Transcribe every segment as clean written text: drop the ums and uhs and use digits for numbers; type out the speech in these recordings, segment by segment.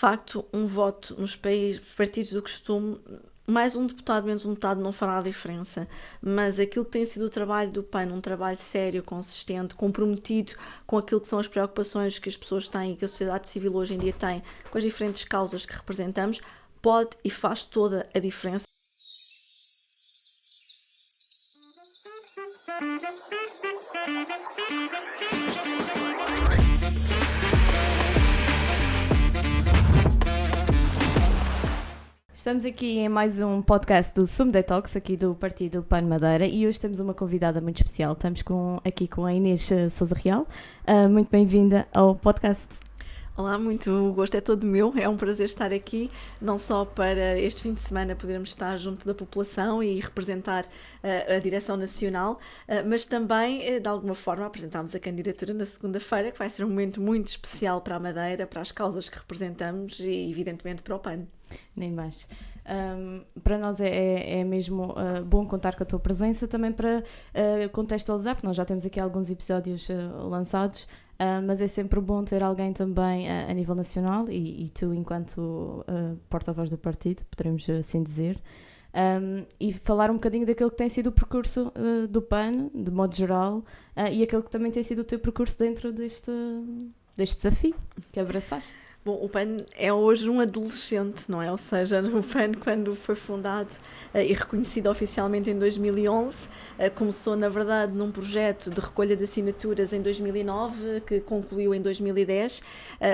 facto, um voto nos partidos do costume, mais um deputado, menos um deputado, não fará a diferença. Mas aquilo que tem sido o trabalho do PAN, um trabalho sério, consistente, comprometido com aquilo que são as preocupações que as pessoas têm e que a sociedade civil hoje em dia tem com as diferentes causas que representamos, pode e faz toda a diferença. Estamos aqui em mais um podcast do Sumo Detox, aqui do Partido PAN Madeira, e hoje temos uma convidada muito especial. Estamos aqui com a Inês Sousa Real. Muito bem-vinda ao podcast. Olá, o gosto é todo meu, é um prazer estar aqui, não só para este fim de semana podermos estar junto da população e representar a direção nacional, mas também, de alguma forma, apresentámos a candidatura na segunda-feira, que vai ser um momento muito especial para a Madeira, para as causas que representamos e, evidentemente, para o PAN. Nem mais. Para nós é mesmo bom contar com a tua presença, também para contextualizar, porque nós já temos aqui alguns episódios lançados, mas é sempre bom ter alguém também a nível nacional e tu, enquanto porta-voz do partido, poderemos assim dizer, e falar um bocadinho daquilo que tem sido o percurso do PAN, de modo geral, e aquilo que também tem sido o teu percurso dentro deste desafio que abraçaste. Bom, o PAN é hoje um adolescente, não é? Ou seja, o PAN, quando foi fundado e reconhecido oficialmente em 2011, começou, na verdade, num projeto de recolha de assinaturas em 2009, que concluiu em 2010.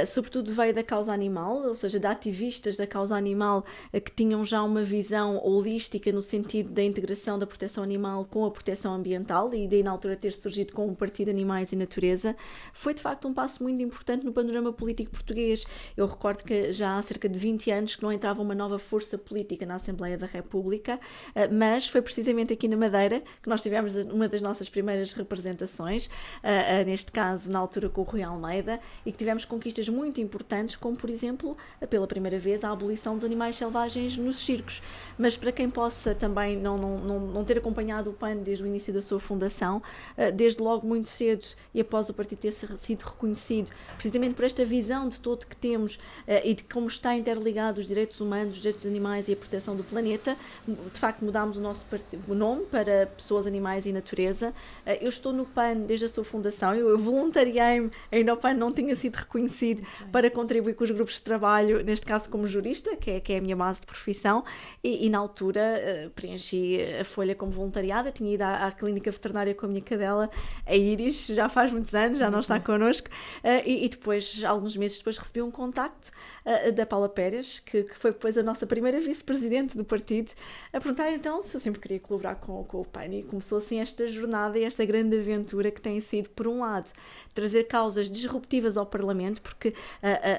Sobretudo veio da causa animal, ou seja, de ativistas da causa animal que tinham já uma visão holística no sentido da integração da proteção animal com a proteção ambiental, e daí na altura ter surgido com o Partido Animais e Natureza. Foi, de facto, um passo muito importante no panorama político português. Eu recordo que já há cerca de 20 anos que não entrava uma nova força política na Assembleia da República, mas foi precisamente aqui na Madeira que nós tivemos uma das nossas primeiras representações, neste caso na altura com o Rui Almeida, e que tivemos conquistas muito importantes, como por exemplo, pela primeira vez, a abolição dos animais selvagens nos circos. Mas para quem possa também não ter acompanhado o PAN desde o início da sua fundação, desde logo muito cedo e após o partido ter sido reconhecido, precisamente por esta visão de todo que temos e de como está interligado os direitos humanos, os direitos dos animais e a proteção do planeta, de facto mudámos o nome para Pessoas, Animais e Natureza. Eu estou no PAN desde a sua fundação, eu voluntariei-me, ainda o PAN não tinha sido reconhecido, para contribuir com os grupos de trabalho, neste caso como jurista, que é a minha base de profissão, e na altura preenchi a folha como voluntariada, tinha ido à clínica veterinária com a minha cadela, a Iris, já faz muitos anos, já não está connosco, e depois, alguns meses depois, recebi um contacto da Paula Pérez, que foi depois a nossa primeira vice-presidente do partido, a perguntar então se eu sempre queria colaborar com o PAN, e começou assim esta jornada e esta grande aventura que tem sido, por um lado, trazer causas disruptivas ao Parlamento, porque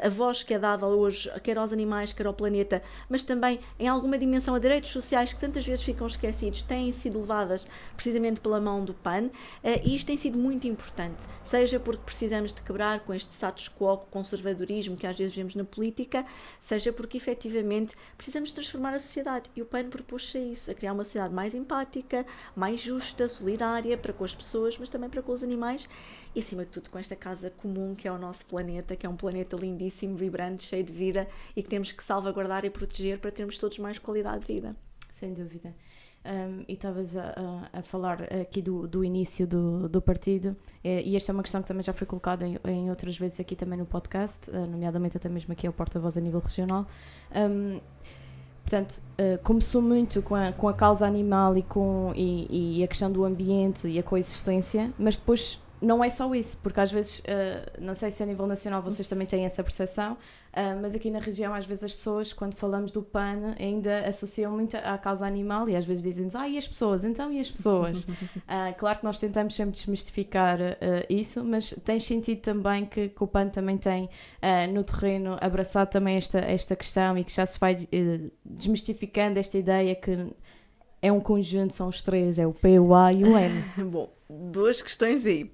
a voz que é dada hoje, quer aos animais, quer ao planeta, mas também em alguma dimensão a direitos sociais que tantas vezes ficam esquecidos, têm sido levadas precisamente pela mão do PAN, e isto tem sido muito importante, seja porque precisamos de quebrar com este status quo, com o conservadorismo que às vezes vemos na política, seja porque efetivamente precisamos transformar a sociedade, e o PAN propôs-se a isso, a criar uma sociedade mais empática, mais justa, solidária para com as pessoas, mas também para com os animais, e acima de tudo com esta casa comum que é o nosso planeta, que é um planeta lindíssimo, vibrante, cheio de vida, e que temos que salvaguardar e proteger para termos todos mais qualidade de vida. Sem dúvida. E estavas a falar aqui do início do partido, e esta é uma questão que também já foi colocada em outras vezes aqui também no podcast, nomeadamente até mesmo aqui ao porta-voz a nível regional. Portanto, começou muito com a causa animal e a questão do ambiente e a coexistência, mas depois não é só isso, porque às vezes, não sei se a nível nacional vocês também têm essa percepção, mas aqui na região às vezes as pessoas, quando falamos do PAN, ainda associam muito à causa animal, e às vezes dizem-nos, e as pessoas? Então, e as pessoas? Claro que nós tentamos sempre desmistificar isso, mas tem sentido também que o PAN também tem no terreno abraçado também esta questão, e que já se vai desmistificando esta ideia que é um conjunto, são os três, é o P, o A e o M. Bom, duas questões aí.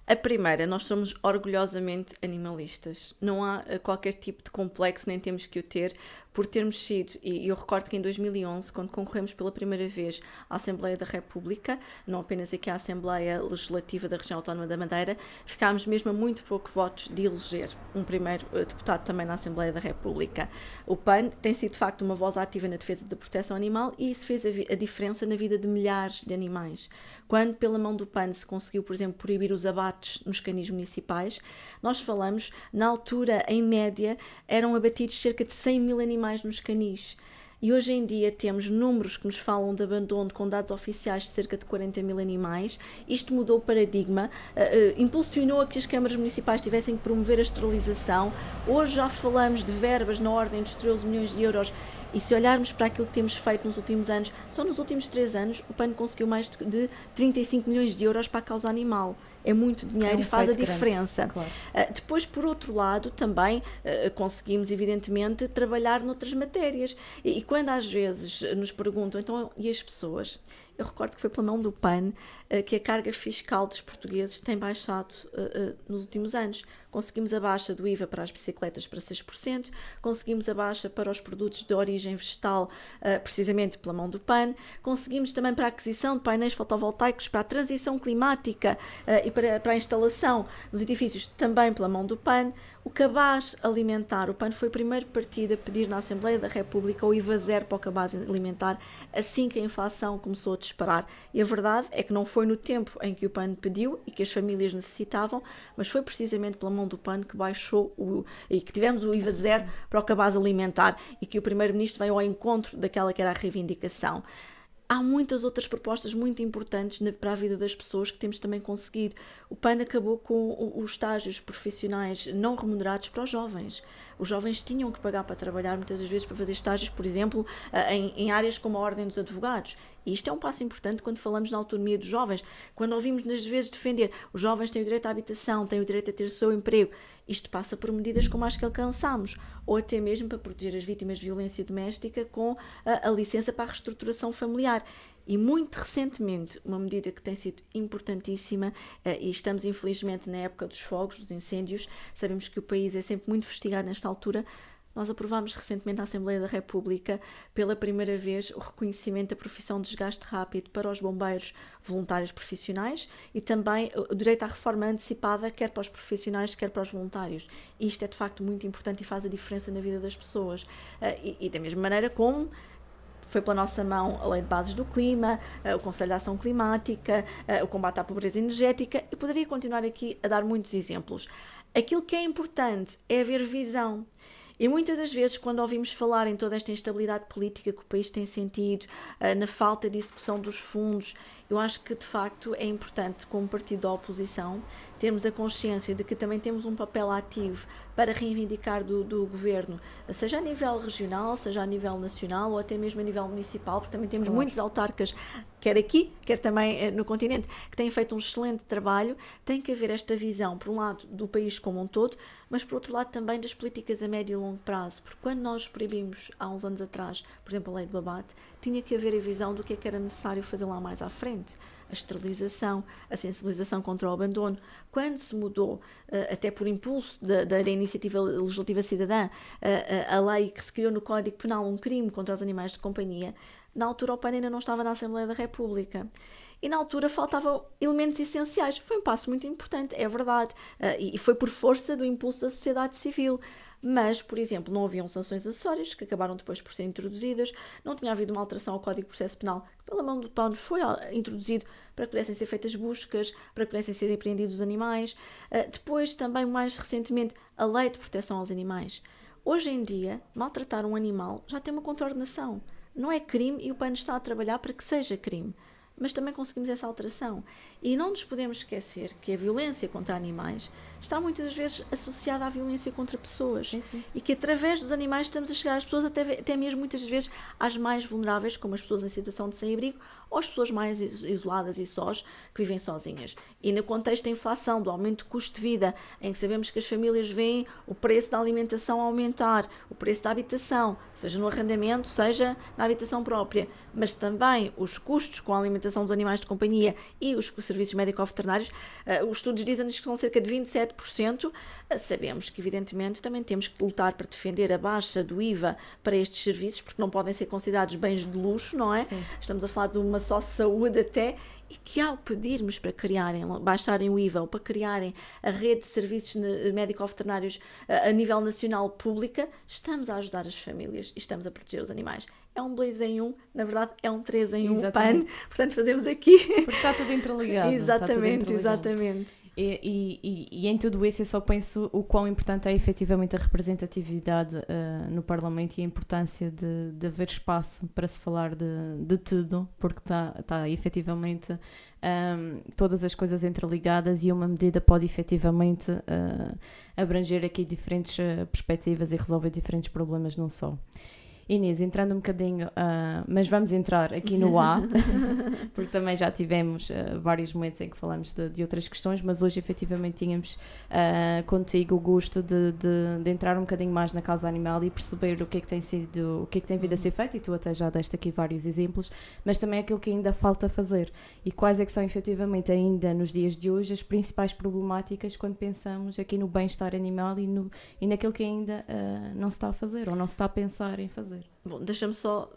A primeira, nós somos orgulhosamente animalistas. Não há qualquer tipo de complexo, nem temos que o ter, por termos sido, e eu recordo que em 2011, quando concorremos pela primeira vez à Assembleia da República, não apenas aqui à Assembleia Legislativa da Região Autónoma da Madeira, ficámos mesmo a muito poucos votos de eleger um primeiro deputado também na Assembleia da República. O PAN tem sido, de facto, uma voz ativa na defesa da proteção animal e isso fez a diferença na vida de milhares de animais. Quando, pela mão do PAN, se conseguiu, por exemplo, proibir os abates nos canis municipais, nós falamos, na altura, em média, eram abatidos cerca de 100 mil animais nos canis. E hoje em dia temos números que nos falam de abandono com dados oficiais de cerca de 40 mil animais. Isto mudou o paradigma, impulsionou a que as câmaras municipais tivessem que promover a esterilização. Hoje já falamos de verbas na ordem dos 13 milhões de euros. E se olharmos para aquilo que temos feito nos últimos anos, só nos últimos 3 anos, o PAN conseguiu mais de 35 milhões de euros para a causa animal. É muito dinheiro e faz a diferença. Claro. Depois, por outro lado, também conseguimos, evidentemente, trabalhar noutras matérias. E quando às vezes nos perguntam, então, e as pessoas? Eu recordo que foi pela mão do PAN que a carga fiscal dos portugueses tem baixado nos últimos anos. Conseguimos a baixa do IVA para as bicicletas para 6%, conseguimos a baixa para os produtos de origem vegetal, precisamente pela mão do PAN, conseguimos também para a aquisição de painéis fotovoltaicos, para a transição climática e para a instalação nos edifícios, também pela mão do PAN. O cabaz alimentar, o PAN foi o primeiro partido a pedir na Assembleia da República o IVA zero para o cabaz alimentar, assim que a inflação começou a disparar. E a verdade é que não foi no tempo em que o PAN pediu e que as famílias necessitavam, mas foi precisamente pela mão do PAN que baixou e que tivemos o IVA zero para o cabaz alimentar e que o Primeiro-Ministro veio ao encontro daquela que era a reivindicação. Há muitas outras propostas muito importantes para a vida das pessoas que temos também conseguido. O PAN acabou com os estágios profissionais não remunerados para os jovens. Os jovens tinham que pagar para trabalhar muitas das vezes para fazer estágios, por exemplo, em áreas como a Ordem dos Advogados. E isto é um passo importante quando falamos na autonomia dos jovens. Quando ouvimos, às vezes, defender os jovens têm o direito à habitação, têm o direito a ter o seu emprego. Isto passa por medidas como as que alcançamos, ou até mesmo para proteger as vítimas de violência doméstica com a licença para a reestruturação familiar. E muito recentemente, uma medida que tem sido importantíssima, e estamos infelizmente na época dos fogos, dos incêndios, sabemos que o país é sempre muito fustigado nesta altura. Nós aprovámos recentemente na Assembleia da República, pela primeira vez, o reconhecimento da profissão de desgaste rápido para os bombeiros voluntários profissionais e também o direito à reforma antecipada, quer para os profissionais, quer para os voluntários. Isto é, de facto, muito importante e faz a diferença na vida das pessoas. E da mesma maneira como foi pela nossa mão a Lei de Bases do Clima, o Conselho de Ação Climática, o combate à pobreza energética, e poderia continuar aqui a dar muitos exemplos. Aquilo que é importante é haver visão. E muitas das vezes, quando ouvimos falar em toda esta instabilidade política que o país tem sentido, na falta de execução dos fundos, eu acho que, de facto, é importante, como partido da oposição, termos a consciência de que também temos um papel ativo para reivindicar do governo, seja a nível regional, seja a nível nacional ou até mesmo a nível municipal, porque também temos muitos autarcas, quer aqui, quer também no continente, que têm feito um excelente trabalho. Tem que haver esta visão, por um lado, do país como um todo, mas por outro lado também das políticas a médio e longo prazo, porque quando nós proibimos, há uns anos atrás, por exemplo, a lei do abate, tinha que haver a visão do que é que era necessário fazer lá mais à frente. A esterilização, a sensibilização contra o abandono. Quando se mudou, até por impulso da Iniciativa Legislativa Cidadã, a lei que se criou no Código Penal, um crime contra os animais de companhia, na altura o PAN ainda não estava na Assembleia da República. E na altura faltavam elementos essenciais. Foi um passo muito importante, é verdade, e foi por força do impulso da sociedade civil. Mas, por exemplo, não haviam sanções acessórias, que acabaram depois por ser introduzidas, não tinha havido uma alteração ao Código de Processo Penal, que pela mão do PAN foi introduzido para que pudessem ser feitas buscas, para que pudessem ser apreendidos os animais. Depois, também, mais recentemente, a Lei de Proteção aos Animais. Hoje em dia, maltratar um animal já tem uma contraordenação. Não é crime e o PAN está a trabalhar para que seja crime. Mas também conseguimos essa alteração. E não nos podemos esquecer que a violência contra animais está muitas vezes associada à violência contra pessoas. Sim. E que através dos animais estamos a chegar às pessoas, até mesmo muitas vezes às mais vulneráveis, como as pessoas em situação de sem-abrigo, ou as pessoas mais isoladas e sós, que vivem sozinhas. E no contexto da inflação, do aumento do custo de vida, em que sabemos que as famílias veem o preço da alimentação aumentar, o preço da habitação, seja no arrendamento, seja na habitação própria, mas também os custos com a alimentação dos animais de companhia e os serviços médico-veterinários, os estudos dizem-nos que são cerca de 27%, sabemos que evidentemente também temos que lutar para defender a baixa do IVA para estes serviços, porque não podem ser considerados bens de luxo, não é? Sim. Estamos a falar de uma só saúde até, e que ao pedirmos para baixarem o IVA ou para criarem a rede de serviços médico-veterinários a nível nacional pública, estamos a ajudar as famílias e estamos a proteger os animais. É um 2 em 1, na verdade é um 3 em 1 PAN, portanto fazemos aqui. Porque está tudo interligado. Exatamente. E em tudo isso eu só penso o quão importante é efetivamente a representatividade no Parlamento e a importância de haver espaço para se falar de tudo, porque está efetivamente todas as coisas interligadas e uma medida pode efetivamente abranger aqui diferentes perspectivas e resolver diferentes problemas num só. Inês, entrando um bocadinho, mas vamos entrar aqui no A, porque também já tivemos vários momentos em que falamos de outras questões, mas hoje efetivamente tínhamos contigo o gosto de entrar um bocadinho mais na causa animal e perceber o que é que tem vindo a ser feito, e tu até já deste aqui vários exemplos, mas também aquilo que ainda falta fazer e quais é que são efetivamente ainda nos dias de hoje as principais problemáticas quando pensamos aqui no bem-estar animal e naquilo que ainda não se está a fazer ou não se está a pensar em fazer. Bom, deixa-me só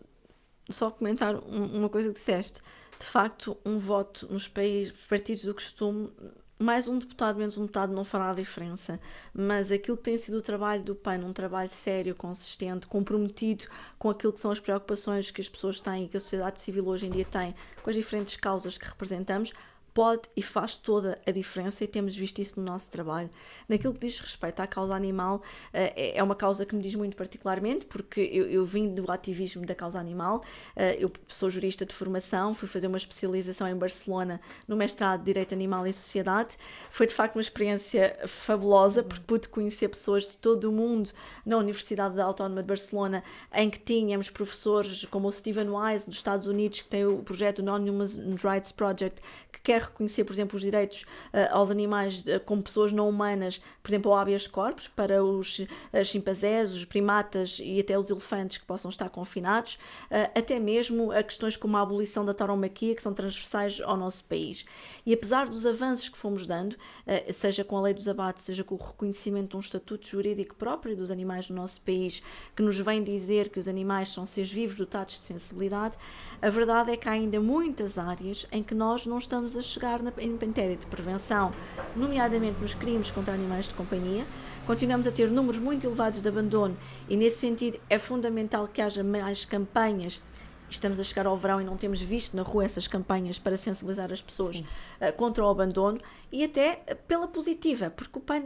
comentar uma coisa que disseste. De facto, um voto nos partidos do costume, mais um deputado, menos um deputado, não fará a diferença. Mas aquilo que tem sido o trabalho do PAN, um trabalho sério, consistente, comprometido com aquilo que são as preocupações que as pessoas têm e que a sociedade civil hoje em dia tem, com as diferentes causas que representamos, pode e faz toda a diferença, e temos visto isso no nosso trabalho. Naquilo que diz respeito à causa animal, é uma causa que me diz muito particularmente, porque eu vim do ativismo da causa animal, eu sou jurista de formação, fui fazer uma especialização em Barcelona no mestrado de Direito Animal e Sociedade. Foi de facto uma experiência fabulosa, porque pude conhecer pessoas de todo o mundo na Universidade Autónoma de Barcelona, em que tínhamos professores como o Stephen Wise, dos Estados Unidos, que tem o projeto Non-Human Rights Project, que quer reconhecer, por exemplo, os direitos aos animais como pessoas não humanas, por exemplo, ao habeas corpus, para os chimpanzés, os primatas e até os elefantes que possam estar confinados, até mesmo a questões como a abolição da tauromaquia, que são transversais ao nosso país. E apesar dos avanços que fomos dando, seja com a lei dos abates, seja com o reconhecimento de um estatuto jurídico próprio dos animais no nosso país, que nos vem dizer que os animais são seres vivos dotados de sensibilidade, a verdade é que há ainda muitas áreas em que nós não estamos a chegar em matéria de prevenção, nomeadamente nos crimes contra animais de companhia. Continuamos a ter números muito elevados de abandono e, nesse sentido, é fundamental que haja mais campanhas. Estamos a chegar ao verão e não temos visto na rua essas campanhas para sensibilizar as pessoas contra o abandono, e até pela positiva, porque o PAN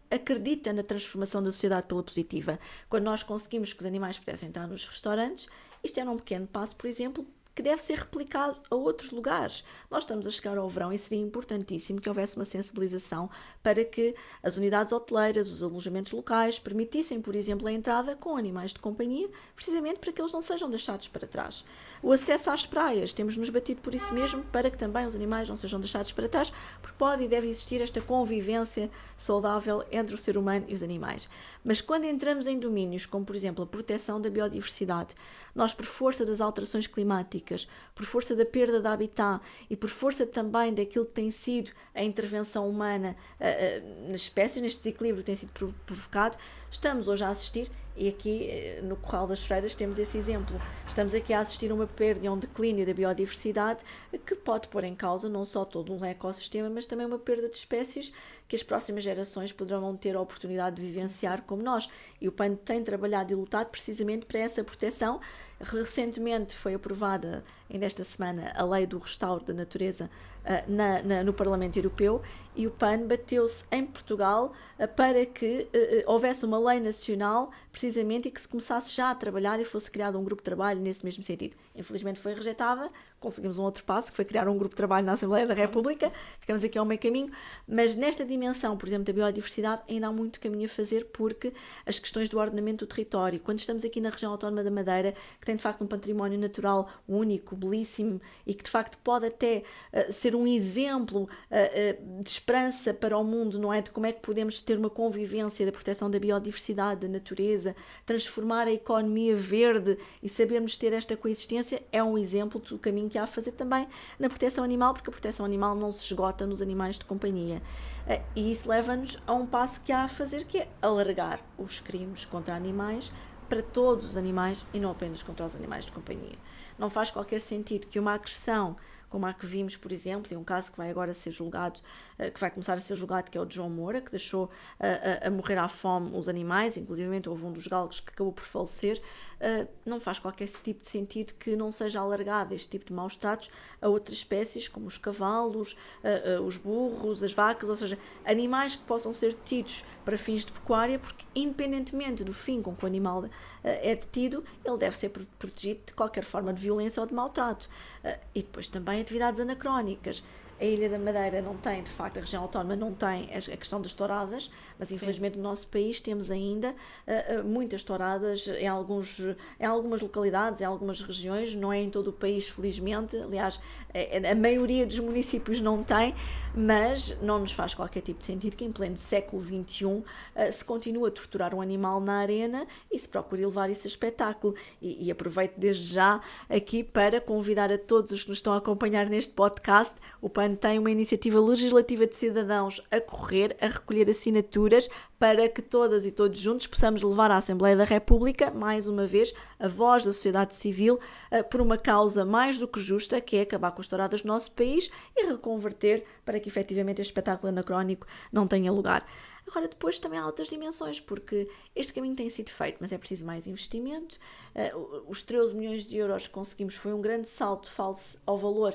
acredita na transformação da sociedade pela positiva. Quando nós conseguimos que os animais pudessem entrar nos restaurantes, isto era um pequeno passo, por exemplo, que deve ser replicado a outros lugares. Nós estamos a chegar ao verão e seria importantíssimo que houvesse uma sensibilização para que as unidades hoteleiras, os alojamentos locais, permitissem, por exemplo, a entrada com animais de companhia, precisamente para que eles não sejam deixados para trás. O acesso às praias, temos-nos batido por isso mesmo, para que também os animais não sejam deixados para trás, porque pode e deve existir esta convivência saudável entre o ser humano e os animais. Mas quando entramos em domínios como, por exemplo, a proteção da biodiversidade, nós, por força das alterações climáticas, por força da perda de habitat e por força também daquilo que tem sido a intervenção humana nas espécies, neste desequilíbrio que tem sido provocado, estamos hoje a assistir, e aqui no Curral das Freiras temos esse exemplo, estamos aqui a assistir a uma perda e a um declínio da biodiversidade que pode pôr em causa não só todo um ecossistema, mas também uma perda de espécies que as próximas gerações poderão não ter a oportunidade de vivenciar como nós. E o PAN tem trabalhado e lutado precisamente para essa proteção. Recentemente foi aprovada, ainda esta semana, a Lei do Restauro da Natureza no Parlamento Europeu, e o PAN bateu-se em Portugal para que houvesse uma lei nacional, precisamente, e que se começasse já a trabalhar e fosse criado um grupo de trabalho nesse mesmo sentido. Infelizmente foi rejeitada, conseguimos um outro passo, que foi criar um grupo de trabalho na Assembleia da República, ficamos aqui ao meio caminho, mas nesta dimensão, por exemplo, da biodiversidade, ainda há muito caminho a fazer, porque as questões do ordenamento do território, quando estamos aqui na região autónoma da Madeira, que tem de facto um património natural único, belíssimo, e que de facto pode até ser um exemplo de esperança para o mundo, não é? De como é que podemos ter uma convivência da proteção da biodiversidade, da natureza, transformar a economia verde e sabermos ter esta coexistência, é um exemplo do caminho que há a fazer também na proteção animal, porque a proteção animal não se esgota nos animais de companhia. E isso leva-nos a um passo que há a fazer, que é alargar os crimes contra animais para todos os animais e não apenas contra os animais de companhia. Não faz qualquer sentido que uma agressão, como a que vimos, por exemplo, em um caso que vai agora ser julgado, que vai começar a ser julgado, que é o de João Moura, que deixou a morrer à fome os animais, inclusive houve um dos galgos que acabou por falecer. Não faz qualquer tipo de sentido que não seja alargado este tipo de maus tratos a outras espécies, como os cavalos, os burros, as vacas, ou seja, animais que possam ser detidos para fins de pecuária, porque independentemente do fim com que o animal é detido, ele deve ser protegido de qualquer forma de violência ou de maltrato. E depois também atividades anacrónicas. A Ilha da Madeira não tem, de facto, a região autónoma não tem a questão das touradas, mas infelizmente no nosso país temos ainda muitas touradas em algumas localidades, em algumas regiões, não é em todo o país, felizmente. Aliás, a maioria dos municípios não tem, mas não nos faz qualquer tipo de sentido que em pleno século XXI se continue a torturar um animal na arena e se procure levar isso a espetáculo. E aproveito desde já aqui para convidar a todos os que nos estão a acompanhar neste podcast. O PAN tem uma iniciativa legislativa de cidadãos a correr, a recolher assinaturas para que todas e todos juntos possamos levar à Assembleia da República, mais uma vez, a voz da sociedade civil por uma causa mais do que justa, que é acabar com as touradas do nosso país e reconverter para que efetivamente este espetáculo anacrónico não tenha lugar. Agora, depois também há outras dimensões, porque este caminho tem sido feito, mas é preciso mais investimento. Os 13 milhões de euros que conseguimos foi um grande salto falso ao valor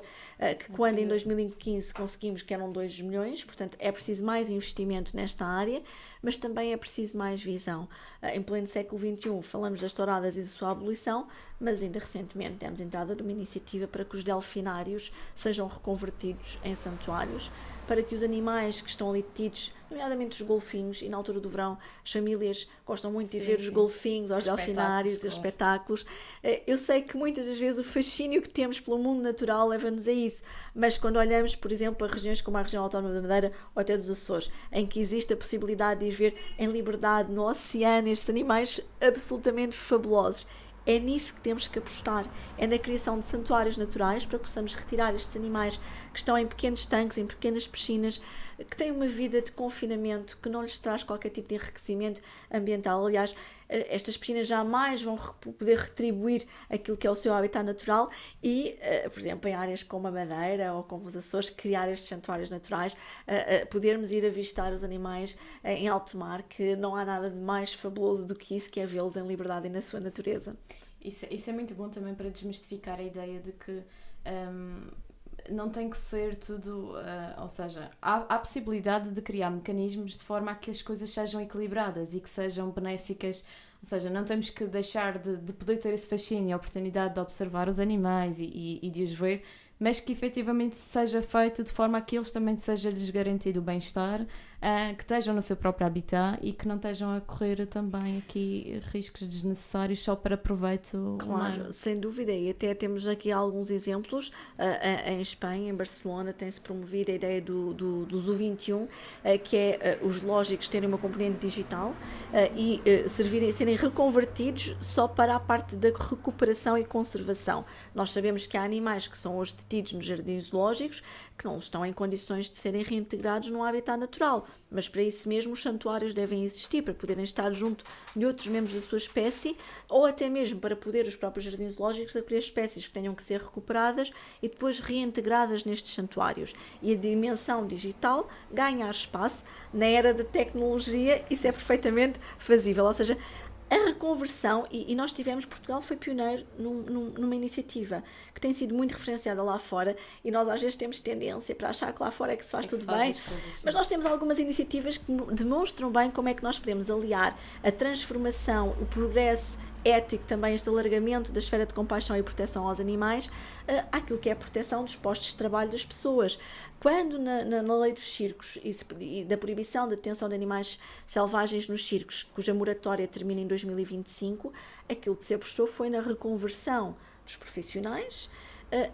que quando em 2015 conseguimos, que eram 2 milhões, portanto é preciso mais investimento nesta área, mas também é preciso mais visão. Em pleno século XXI falamos das touradas e da sua abolição, mas ainda recentemente demos entrada de uma iniciativa para que os delfinários sejam reconvertidos em santuários, para que os animais que estão ali detidos, nomeadamente os golfinhos, e na altura do verão as famílias gostam muito de ver os golfinhos, os delfinários, os espetáculos. Eu sei que muitas das vezes o fascínio que temos pelo mundo natural leva-nos a isso, mas quando olhamos, por exemplo, a regiões como a região autónoma da Madeira ou até dos Açores, em que existe a possibilidade de ir ver em liberdade no oceano estes animais absolutamente fabulosos, é nisso que temos que apostar, é na criação de santuários naturais para que possamos retirar estes animais que estão em pequenos tanques, em pequenas piscinas, que têm uma vida de confinamento que não lhes traz qualquer tipo de enriquecimento ambiental. Aliás, estas piscinas jamais vão poder retribuir aquilo que é o seu habitat natural e, por exemplo, em áreas como a Madeira ou como os Açores, criar estes santuários naturais, podermos ir avistar os animais em alto mar, que não há nada de mais fabuloso do que isso, que é vê-los em liberdade e na sua natureza. Isso é muito bom também para desmistificar a ideia de que não tem que ser tudo, ou seja, há possibilidade de criar mecanismos de forma a que as coisas sejam equilibradas e que sejam benéficas, ou seja, não temos que deixar de poder ter esse fascínio, a oportunidade de observar os animais e de os ver, mas que efetivamente seja feito de forma a que eles também seja-lhes garantido o bem-estar, que estejam no seu próprio habitat e que não estejam a correr também aqui riscos desnecessários só para proveito humano. Claro, sem dúvida, e até temos aqui alguns exemplos. Em Espanha, em Barcelona, tem-se promovido a ideia do Zoo 21, que é os zoológicos terem uma componente digital e serem reconvertidos só para a parte da recuperação e conservação. Nós sabemos que há animais que são hoje detidos nos jardins zoológicos que não estão em condições de serem reintegrados no habitat natural, mas para isso mesmo os santuários devem existir, para poderem estar junto de outros membros da sua espécie, ou até mesmo para poder os próprios jardins zoológicos acolher espécies que tenham que ser recuperadas e depois reintegradas nestes santuários. E a dimensão digital ganhar espaço na era da tecnologia, isso é perfeitamente fazível, ou seja, a reconversão, e nós tivemos, Portugal foi pioneiro numa iniciativa que tem sido muito referenciada lá fora, e nós às vezes temos tendência para achar que lá fora é que se faz tudo bem, mas nós temos algumas iniciativas que demonstram bem como é que nós podemos aliar a transformação, o progresso ético também este alargamento da esfera de compaixão e proteção aos animais àquilo que é a proteção dos postos de trabalho das pessoas. Quando na lei dos circos e da proibição da detenção de animais selvagens nos circos, cuja moratória termina em 2025, aquilo que se apostou foi na reconversão dos profissionais.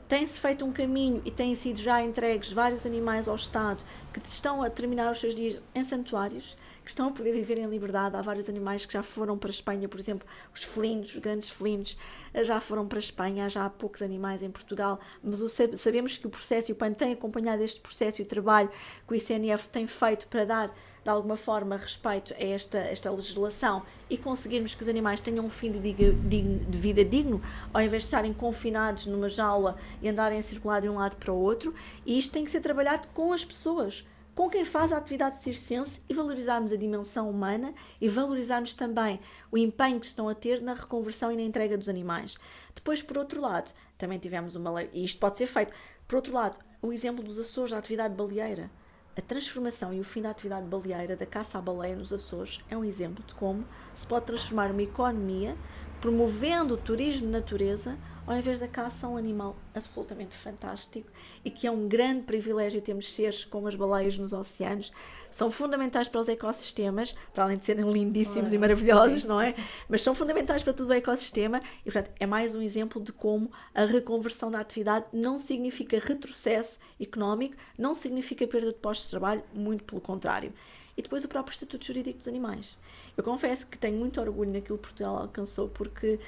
Tem-se feito um caminho e têm sido já entregues vários animais ao Estado que estão a terminar os seus dias em santuários, que estão a poder viver em liberdade. Há vários animais que já foram para a Espanha, por exemplo, os felinos, os grandes felinos, já foram para a Espanha, já há poucos animais em Portugal, mas sabemos que o processo, e o PAN tem acompanhado este processo e o trabalho que o ICNF tem feito para dar, de alguma forma, respeito a esta legislação e conseguirmos que os animais tenham um fim de vida digno, ao invés de estarem confinados numa jaula e andarem a circular de um lado para o outro. E isto tem que ser trabalhado com as pessoas, com quem faz a atividade circense, e valorizarmos a dimensão humana e valorizarmos também o empenho que estão a ter na reconversão e na entrega dos animais. Depois, por outro lado, também tivemos uma lei, e isto pode ser feito, por outro lado, o exemplo dos Açores, da atividade baleeira. A transformação e o fim da atividade baleeira, da caça à baleia nos Açores, é um exemplo de como se pode transformar uma economia promovendo o turismo de natureza ao invés da caça a um animal absolutamente fantástico e que é um grande privilégio termos seres como as baleias nos oceanos. São fundamentais para os ecossistemas, para além de serem lindíssimos e maravilhosos, sim, não é? Mas são fundamentais para todo o ecossistema e, portanto, é mais um exemplo de como a reconversão da atividade não significa retrocesso económico, não significa perda de postos de trabalho, muito pelo contrário. E depois o próprio Estatuto Jurídico dos Animais. Eu confesso que tenho muito orgulho naquilo que Portugal alcançou, porque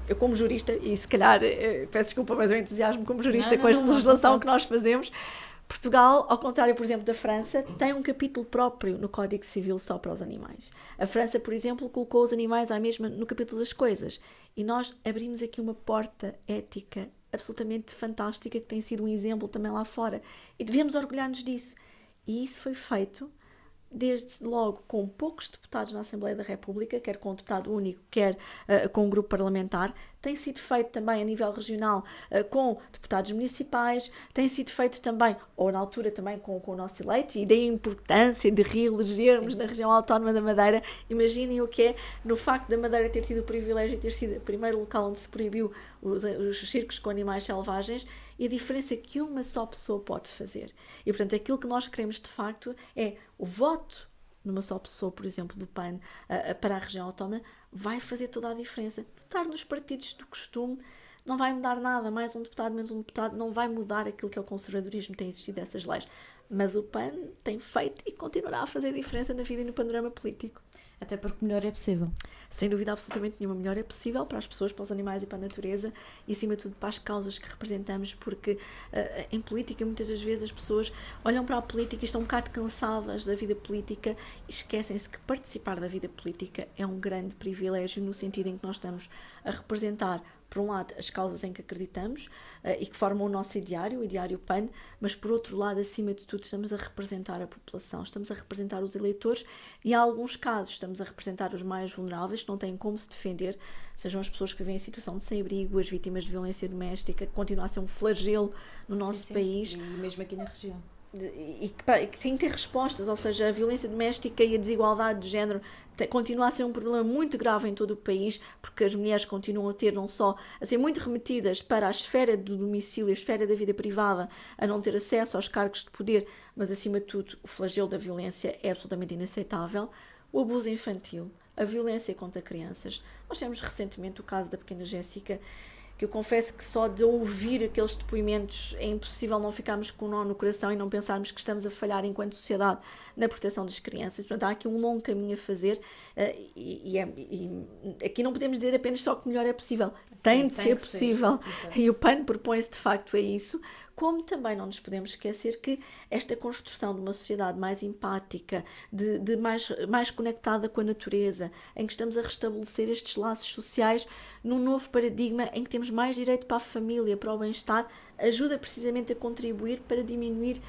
eu, como jurista, e se calhar peço desculpa, mas eu entusiasmo como jurista com a legislação que nós fazemos, Portugal, ao contrário, por exemplo, da França, tem um capítulo próprio no Código Civil só para os animais. A França, por exemplo, colocou os animais à mesma no capítulo das coisas. E nós abrimos aqui uma porta ética absolutamente fantástica, que tem sido um exemplo também lá fora. E devemos orgulhar-nos disso. E isso foi feito desde logo com poucos deputados na Assembleia da República, quer com um deputado único, quer com um grupo parlamentar. Tem sido feito também a nível regional com deputados municipais, tem sido feito também, ou na altura também com o nosso eleito, e daí a importância de reelegermos na região autónoma da Madeira. Imaginem o que é no facto da Madeira ter tido o privilégio de ter sido o primeiro local onde se proibiu os circos com animais selvagens, e a diferença que uma só pessoa pode fazer. E, portanto, aquilo que nós queremos, de facto, é o voto numa só pessoa, por exemplo, do PAN, para a região autónoma, vai fazer toda a diferença. Votar nos partidos do costume não vai mudar nada. Mais um deputado, menos um deputado, não vai mudar aquilo que é o conservadorismo, tem existido essas leis. Mas o PAN tem feito e continuará a fazer diferença na vida e no panorama político. Até porque melhor é possível. Sem dúvida absolutamente nenhuma. Melhor é possível para as pessoas, para os animais e para a natureza e, acima de tudo, para as causas que representamos, porque em política, muitas das vezes, as pessoas olham para a política e estão um bocado cansadas da vida política e esquecem-se que participar da vida política é um grande privilégio, no sentido em que nós estamos a representar, por um lado, as causas em que acreditamos e que formam o nosso ideário, o ideário PAN, mas por outro lado, acima de tudo, estamos a representar a população, estamos a representar os eleitores e, em alguns casos, estamos a representar os mais vulneráveis, que não têm como se defender, sejam as pessoas que vivem em situação de sem-abrigo, as vítimas de violência doméstica, que continua a ser um flagelo no nosso país. E mesmo aqui na região. E que tem que ter respostas, ou seja, a violência doméstica e a desigualdade de género continua a ser um problema muito grave em todo o país, porque as mulheres continuam a ter não só a ser muito remetidas para a esfera do domicílio, a esfera da vida privada, a não ter acesso aos cargos de poder, mas acima de tudo o flagelo da violência é absolutamente inaceitável. O abuso infantil, a violência contra crianças. Nós temos recentemente o caso da pequena Jéssica, que eu confesso que só de ouvir aqueles depoimentos é impossível não ficarmos com um nó no coração e não pensarmos que estamos a falhar enquanto sociedade na proteção das crianças. Portanto, há aqui um longo caminho a fazer e aqui não podemos dizer apenas só que melhor é possível. Sim, tem de ser possível. E o PAN propõe-se de facto a isso. Como também não nos podemos esquecer que esta construção de uma sociedade mais empática, de mais conectada com a natureza, em que estamos a restabelecer estes laços sociais num novo paradigma em que temos mais direito para a família, para o bem-estar, ajuda precisamente a contribuir para diminuir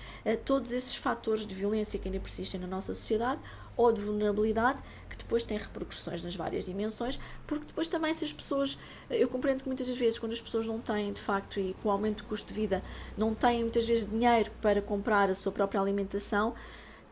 todos esses fatores de violência que ainda persistem na nossa sociedade ou de vulnerabilidade, que depois têm repercussões nas várias dimensões, porque depois também se as pessoas, eu compreendo que muitas das vezes quando as pessoas não têm, de facto, e com o aumento do custo de vida, não têm muitas vezes dinheiro para comprar a sua própria alimentação,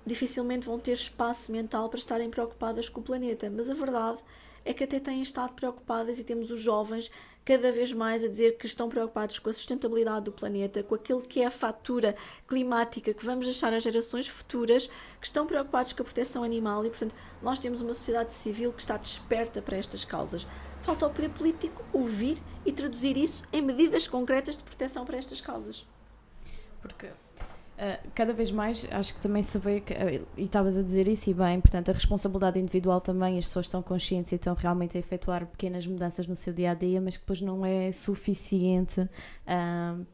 dificilmente vão ter espaço mental para estarem preocupadas com o planeta, mas a verdade é que até têm estado preocupadas, e temos os jovens cada vez mais a dizer que estão preocupados com a sustentabilidade do planeta, com aquilo que é a fatura climática que vamos deixar às gerações futuras, que estão preocupados com a proteção animal, e portanto nós temos uma sociedade civil que está desperta para estas causas. Falta ao poder político ouvir e traduzir isso em medidas concretas de proteção para estas causas. Porque cada vez mais acho que também se vê, e estavas a dizer isso e bem, portanto a responsabilidade individual também, as pessoas estão conscientes e estão realmente a efetuar pequenas mudanças no seu dia-a-dia, mas que depois não é suficiente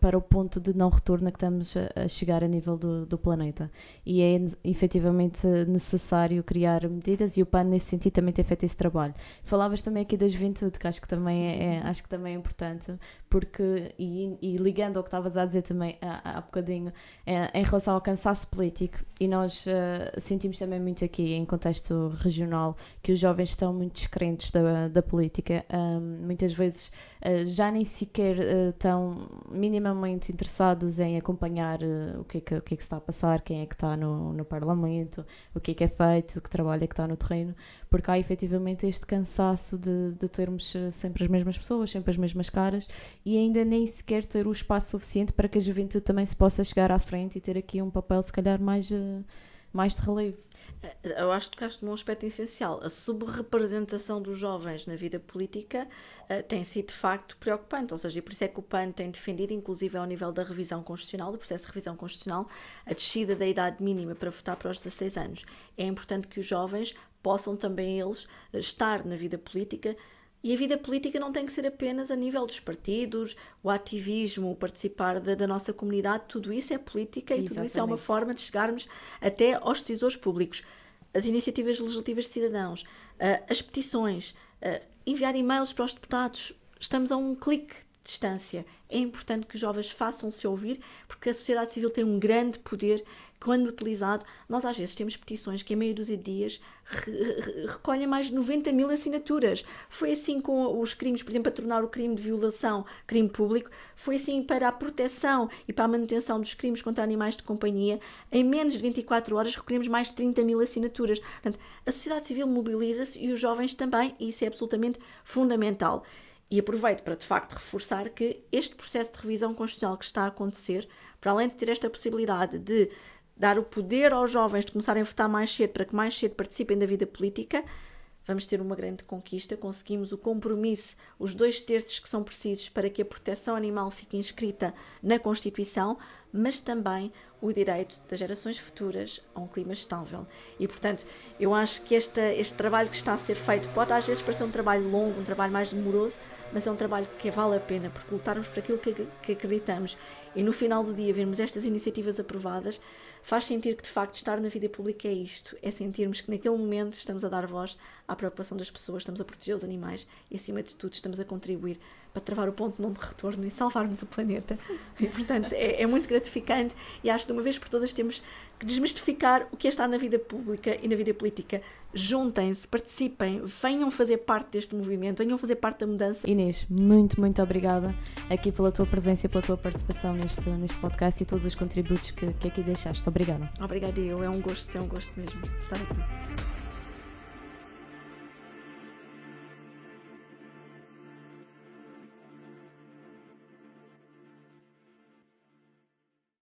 para o ponto de não retorno a que estamos a chegar a nível do planeta, e é efetivamente necessário criar medidas, e o PAN nesse sentido também tem feito esse trabalho. Falavas também aqui da juventude, que acho que também é importante, porque, e ligando ao que estavas a dizer também há bocadinho, em relação ao cansaço político, e nós sentimos também muito aqui em contexto regional que os jovens estão muito descrentes da política, muitas vezes já nem sequer estão minimamente interessados em acompanhar o que é que se está a passar, quem é que está no Parlamento, o que é feito, que trabalho é que está no terreno, porque há efetivamente este cansaço de termos sempre as mesmas pessoas, sempre as mesmas caras, e ainda nem sequer ter o espaço suficiente para que a juventude também se possa chegar à frente e ter aqui um papel se calhar mais de relevo. Eu acho que tocaste num aspecto essencial. A subrepresentação dos jovens na vida política tem sido de facto preocupante, ou seja, e por isso é que o PAN tem defendido, inclusive ao nível da revisão constitucional, do processo de revisão constitucional, a descida da idade mínima para votar para os 16 anos. É importante que os jovens possam também eles estar na vida política. E a vida política não tem que ser apenas a nível dos partidos, o ativismo, o participar da nossa comunidade, tudo isso é política. E tudo isso é uma forma de chegarmos até aos decisores públicos. As iniciativas legislativas de cidadãos, as petições, enviar e-mails para os deputados, estamos a um clique de distância. É importante que os jovens façam-se ouvir, porque a sociedade civil tem um grande poder. Quando utilizado, nós às vezes temos petições que em meia dúzia de dias recolhem mais de 90 mil assinaturas. Foi assim com os crimes, por exemplo, para tornar o crime de violação crime público, foi assim para a proteção e para a manutenção dos crimes contra animais de companhia. Em menos de 24 horas recolhemos mais de 30 mil assinaturas. Portanto, a sociedade civil mobiliza-se e os jovens também, e isso é absolutamente fundamental. E aproveito para, de facto, reforçar que este processo de revisão constitucional que está a acontecer, para além de ter esta possibilidade de dar o poder aos jovens de começarem a votar mais cedo para que mais cedo participem da vida política, vamos ter uma grande conquista. Conseguimos o compromisso, os 2/3 que são precisos para que a proteção animal fique inscrita na Constituição, mas também o direito das gerações futuras a um clima estável. E, portanto, eu acho que este trabalho que está a ser feito pode às vezes parecer um trabalho longo, um trabalho mais demoroso, mas é um trabalho que vale a pena, porque lutarmos por aquilo que acreditamos e no final do dia vermos estas iniciativas aprovadas, faz sentir que de facto estar na vida pública é isto, é sentirmos que naquele momento estamos a dar voz à preocupação das pessoas, estamos a proteger os animais e acima de tudo estamos a contribuir para travar o ponto não de retorno e salvarmos o planeta. E, portanto, é muito gratificante, e acho que de uma vez por todas temos que desmistificar o que é estar na vida pública e na vida política. Juntem-se, participem, venham fazer parte deste movimento, venham fazer parte da mudança. Inês, muito, muito obrigada aqui pela tua presença e pela tua participação neste podcast e todos os contributos que aqui deixaste. Obrigada. Obrigada, é um gosto mesmo estar aqui.